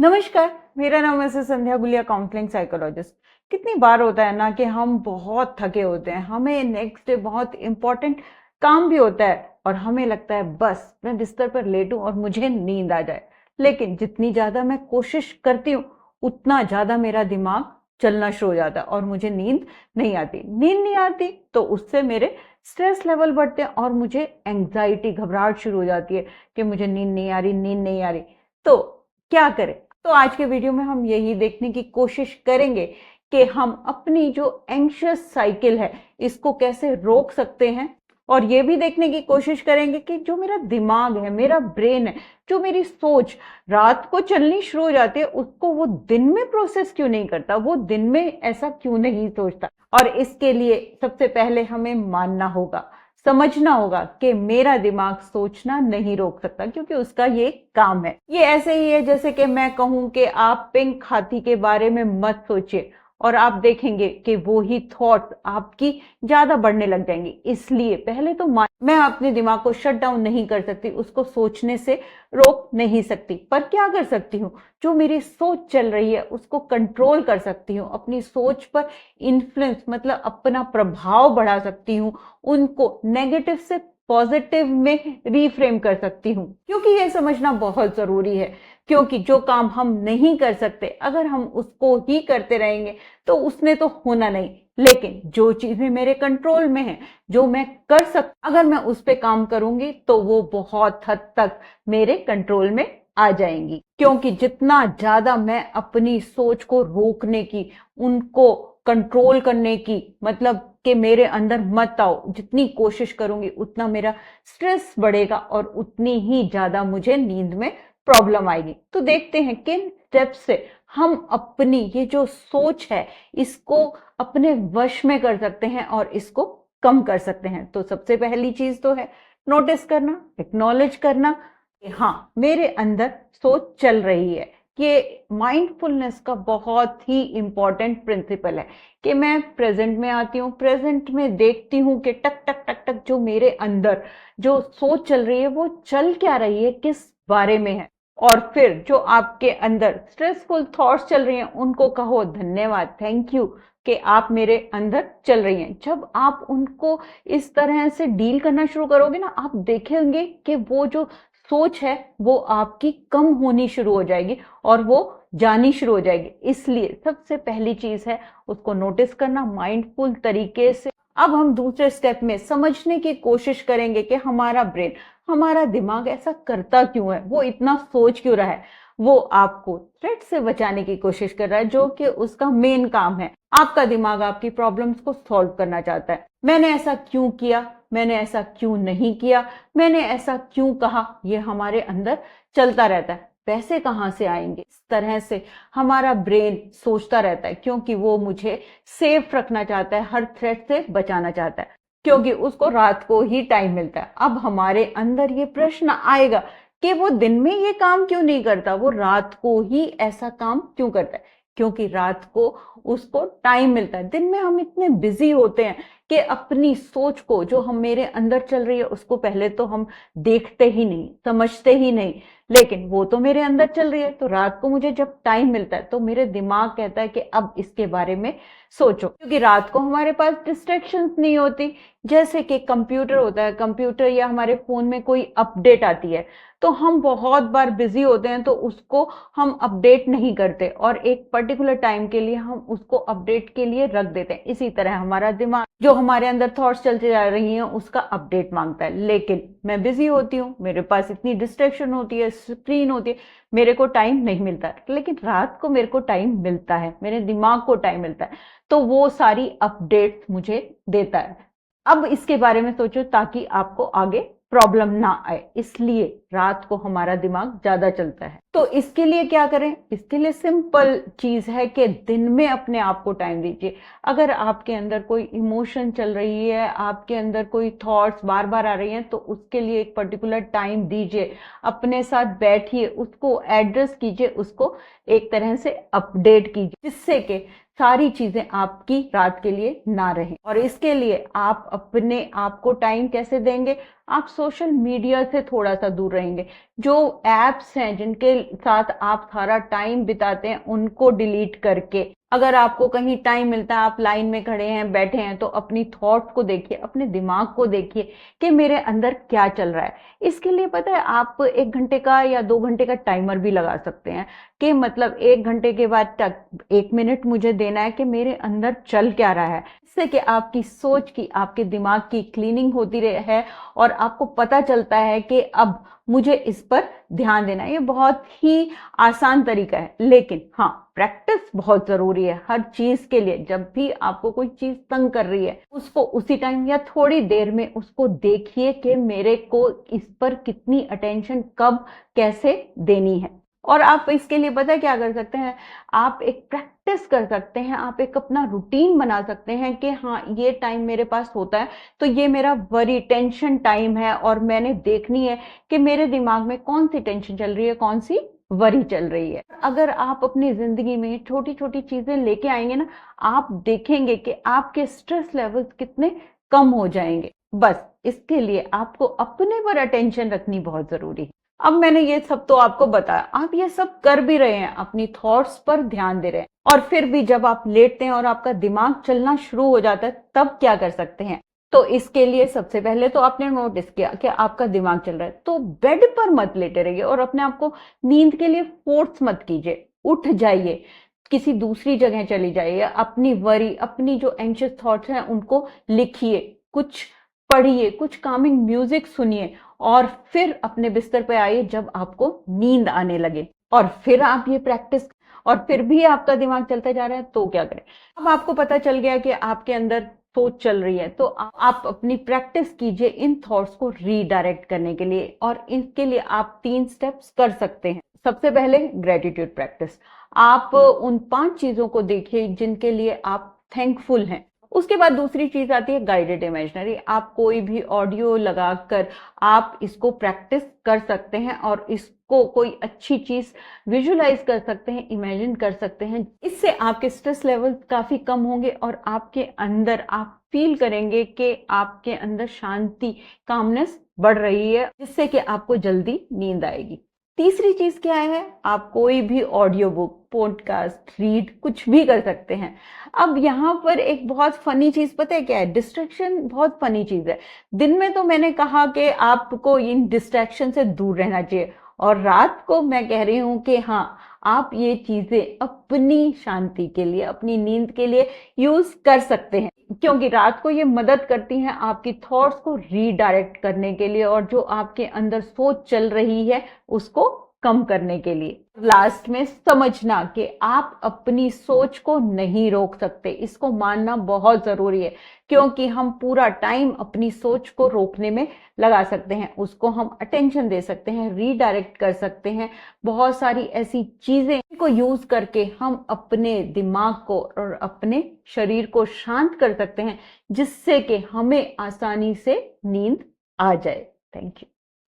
नमस्कार, मेरा नाम है संध्या गुलिया, काउंसलिंग साइकोलॉजिस्ट। कितनी बार होता है ना कि हम बहुत थके होते हैं, हमें नेक्स्ट डे बहुत इंपॉर्टेंट काम भी होता है और हमें लगता है बस मैं बिस्तर पर लेटूं और मुझे नींद आ जाए। लेकिन जितनी ज्यादा मैं कोशिश करती हूँ उतना ज्यादा मेरा दिमाग चलना शुरू हो जाता है और मुझे नींद नहीं आती तो उससे मेरे स्ट्रेस लेवल बढ़ते हैं और मुझे एंग्जाइटी, घबराहट शुरू हो जाती है कि मुझे नींद नहीं आ रही। तो क्या करें? तो आज के वीडियो में हम यही देखने की कोशिश करेंगे कि हम अपनी जो एंग्शियस साइकिल है इसको कैसे रोक सकते हैं, और ये भी देखने की कोशिश करेंगे कि जो मेरा दिमाग है, मेरा ब्रेन है, जो मेरी सोच रात को चलनी शुरू हो जाती है उसको वो दिन में प्रोसेस क्यों नहीं करता, वो दिन में ऐसा क्यों नहीं सोचता। और इसके लिए सबसे पहले हमें मानना होगा, समझना होगा कि मेरा दिमाग सोचना नहीं रोक सकता क्योंकि उसका ये काम है। ये ऐसे ही है जैसे कि मैं कहूं कि आप पिंक हाथी के बारे में मत सोचिए और आप देखेंगे कि वो ही थॉट्स आपकी ज्यादा बढ़ने लग जाएंगी। इसलिए पहले तो मैं अपने दिमाग को शट डाउन नहीं कर सकती, उसको सोचने से रोक नहीं सकती, पर क्या कर सकती हूँ, जो मेरी सोच चल रही है उसको कंट्रोल कर सकती हूँ, अपनी सोच पर इन्फ्लुएंस मतलब अपना प्रभाव बढ़ा सकती हूँ, उनको नेगेटिव से पॉजिटिव में रीफ्रेम कर सकती हूँ। क्योंकि ये समझना बहुत जरूरी है, क्योंकि जो काम हम नहीं कर सकते अगर हम उसको ही करते रहेंगे तो उसने तो होना नहीं, लेकिन जो चीजें मेरे कंट्रोल में है, जो मैं कर सकती, अगर मैं उस पर काम करूंगी तो वो बहुत हद तक मेरे कंट्रोल में आ जाएंगी। क्योंकि जितना ज्यादा मैं अपनी सोच को रोकने की, उनको कंट्रोल करने की, मतलब कि मेरे अंदर मत आओ, जितनी कोशिश करूंगी उतना मेरा स्ट्रेस बढ़ेगा और उतनी ही ज्यादा मुझे नींद में प्रॉब्लम आएगी। तो देखते हैं किन स्टेप्स से हम अपनी ये जो सोच है इसको अपने वश में कर सकते हैं और इसको कम कर सकते हैं। तो सबसे पहली चीज तो है नोटिस करना, एक्नॉलेज करना कि हाँ मेरे अंदर सोच चल रही है। ये माइंडफुलनेस का बहुत ही इंपॉर्टेंट प्रिंसिपल है कि मैं प्रेजेंट में आती हूँ, प्रेजेंट में देखती हूँ कि टक टक टक टक जो मेरे अंदर जो सोच चल रही है वो चल क्या रही है, किस बारे में है। और फिर जो आपके अंदर स्ट्रेसफुल थॉट्स चल रही हैं उनको कहो धन्यवाद, थैंक यू कि आप मेरे अंदर चल रही हैं। जब आप उनको इस तरह से डील करना शुरू करोगे ना, आप देखेंगे कि वो जो सोच है वो आपकी कम होनी शुरू हो जाएगी और वो जानी शुरू हो जाएगी। इसलिए सबसे पहली चीज है उसको नोटिस करना माइंडफुल तरीके से। अब हम दूसरे स्टेप में समझने की कोशिश करेंगे कि हमारा ब्रेन, हमारा दिमाग ऐसा करता क्यों है, वो इतना सोच क्यों रहा है। वो आपको थ्रेट से बचाने की कोशिश कर रहा है जो कि उसका मेन काम है। आपका दिमाग आपकी प्रॉब्लम्स को सॉल्व करना चाहता है। मैंने ऐसा क्यों किया, मैंने ऐसा क्यों नहीं किया, मैंने ऐसा क्यों कहा, ये हमारे अंदर चलता रहता है। पैसे कहाँ से आएंगे, इस तरह से हमारा ब्रेन सोचता रहता है क्योंकि वो मुझे सेफ रखना चाहता है, हर थ्रेट से बचाना चाहता है, क्योंकि उसको रात को ही टाइम मिलता है। अब हमारे अंदर ये प्रश्न आएगा कि वो दिन में ये काम क्यों नहीं करता, वो रात को ही ऐसा काम क्यों करता है, क्योंकि रात को उसको टाइम मिलता है। दिन में हम इतने बिजी होते हैं कि अपनी सोच को जो हम मेरे अंदर चल रही है उसको पहले तो हम देखते ही नहीं, समझते ही नहीं, लेकिन वो तो मेरे अंदर चल रही है। तो रात को मुझे जब टाइम मिलता है तो मेरे दिमाग कहता है कि अब इसके बारे में सोचो, क्योंकि रात को हमारे पास डिस्ट्रैक्शंस नहीं होती। जैसे कि कंप्यूटर होता है, कंप्यूटर या हमारे फोन में कोई अपडेट आती है तो हम बहुत बार बिजी होते हैं तो उसको हम अपडेट नहीं करते और एक पर्टिकुलर टाइम के लिए हम उसको अपडेट के लिए रख देते हैं। इसी तरह हमारा दिमाग जो हमारे अंदर थॉट्स चलते जा रही हैं उसका अपडेट मांगता है। लेकिन मैं बिजी होती हूँ, मेरे पास इतनी डिस्ट्रैक्शन होती है, स्क्रीन होती है, मेरे को टाइम नहीं मिलता। लेकिन रात को मेरे को टाइम मिलता है, मेरे दिमाग को टाइम मिलता है, तो वो सारी अपडेट मुझे देता है। अब इसके बारे में सोचो ताकि आपको आगे प्रॉब्लम ना आए। इसलिए रात को हमारा दिमाग ज्यादा चलता है। तो इसके लिए क्या करें? इसके लिए सिंपल चीज है कि दिन में अपने आप को टाइम दीजिए। अगर आपके अंदर कोई इमोशन चल रही है, आपके अंदर कोई थॉट्स बार बार आ रही हैं, तो उसके लिए एक पर्टिकुलर टाइम दीजिए, अपने साथ बैठिए, उसको एड्रेस कीजिए, उसको एक तरह से अपडेट कीजिए, जिससे कि सारी चीजें आपकी रात के लिए ना रहें। और इसके लिए आप अपने आप को टाइम कैसे देंगे? आप सोशल मीडिया से थोड़ा सा दूर रहेंगे। रहेंगे। जो एप्स हैं जिनके साथ आप सारा टाइम बिताते हैं उनको डिलीट करके, अगर आपको कहीं टाइम मिलता है, आप लाइन में खड़े हैं, बैठे हैं, तो अपनी थॉट्स को देखिए, अपने दिमाग को देखिए कि मेरे अंदर क्या चल रहा है। इसके लिए पता है आप 1 घंटे का या 2 घंटे का टाइमर भी लगा सकते हैं कि मतलब 1 घंटे के बाद तक 1 मिनट मुझे देना है कि मेरे अंदर चल क्या रहा है। इससे कि आपकी सोच की, आपके दिमाग की क्लीनिंग होती है और आपको पता चलता है कि अब मुझे इस पर ध्यान देना है। ये बहुत ही आसान तरीका है, लेकिन हाँ, प्रैक्टिस बहुत जरूरी है हर चीज के लिए। जब भी आपको कोई चीज तंग कर रही है, उसको उसी टाइम या थोड़ी देर में उसको देखिए कि मेरे को इस पर कितनी अटेंशन कब कैसे देनी है। और आप इसके लिए पता है क्या कर सकते हैं, आप एक प्रैक्टिस कर सकते हैं, आप एक अपना रूटीन बना सकते हैं कि हाँ, ये टाइम मेरे पास होता है तो ये मेरा वरी टेंशन टाइम है और मैंने देखनी है कि मेरे दिमाग में कौन सी टेंशन चल रही है, कौन सी वरी चल रही है। अगर आप अपनी जिंदगी में छोटी छोटी चीजें लेके आएंगे ना, आप देखेंगे कि आपके स्ट्रेस लेवल्स कितने कम हो जाएंगे। बस इसके लिए आपको अपने पर अटेंशन रखनी बहुत जरूरी है। अब मैंने ये सब तो आपको बताया, आप ये सब कर भी रहे हैं, अपनी थॉट्स पर ध्यान दे रहे हैं, और फिर भी जब आप लेटते हैं और आपका दिमाग चलना शुरू हो जाता है, तब क्या कर सकते हैं? तो इसके लिए सबसे पहले तो आपने नोटिस किया कि आपका दिमाग चल रहा है, तो बेड पर मत लेटे रहिए और अपने आप को नींद के लिए फोर्स मत कीजिए। उठ जाइए, किसी दूसरी जगह चली जाइए, अपनी वरी, अपनी जो एंशियस थॉट्स हैं उनको लिखिए, कुछ पढ़िए, कुछ कामिंग म्यूजिक सुनिए, और फिर अपने बिस्तर पे आइए जब आपको नींद आने लगे, और फिर आप ये प्रैक्टिस, और फिर भी आपका दिमाग चलता जा रहा है तो क्या करें? अब आपको पता चल गया कि आपके अंदर सोच चल रही है, तो आप अपनी प्रैक्टिस कीजिए इन थॉट्स को रीडायरेक्ट करने के लिए, और इसके लिए आप 3 स्टेप्स कर सकते हैं। सबसे पहले ग्रेटिट्यूड प्रैक्टिस। आप उन 5 चीजों को देखिए जिनके लिए आप थैंकफुल हैं। उसके बाद दूसरी चीज आती है गाइडेड इमेजिनरी। आप कोई भी ऑडियो लगाकर आप इसको प्रैक्टिस कर सकते हैं और इसको कोई अच्छी चीज विजुलाइज कर सकते हैं, इमेजिन कर सकते हैं। इससे आपके स्ट्रेस लेवल काफी कम होंगे और आपके अंदर आप फील करेंगे कि आपके अंदर शांति, कामनेस बढ़ रही है, जिससे कि आपको जल्दी नींद आएगी। तीसरी चीज क्या है, आप कोई भी ऑडियो बुक, पॉडकास्ट, रीड कुछ भी कर सकते हैं। अब यहाँ पर एक बहुत फनी चीज पता है क्या है, डिस्ट्रैक्शन बहुत फनी चीज है। दिन में तो मैंने कहा कि आपको इन डिस्ट्रैक्शन से दूर रहना चाहिए, और रात को मैं कह रही हूं कि हाँ, आप ये चीजें अपनी शांति के लिए, अपनी नींद के लिए यूज कर सकते हैं, क्योंकि रात को ये मदद करती हैं आपकी थॉट्स को रीडायरेक्ट करने के लिए और जो आपके अंदर सोच चल रही है उसको कम करने के लिए। लास्ट में समझना कि आप अपनी सोच को नहीं रोक सकते, इसको मानना बहुत जरूरी है, क्योंकि हम पूरा टाइम अपनी सोच को रोकने में लगा सकते हैं, उसको हम अटेंशन दे सकते हैं, रीडायरेक्ट कर सकते हैं। बहुत सारी ऐसी चीजें को यूज करके हम अपने दिमाग को और अपने शरीर को शांत कर सकते हैं, जिससे कि हमें आसानी से नींद आ जाए। Thank you.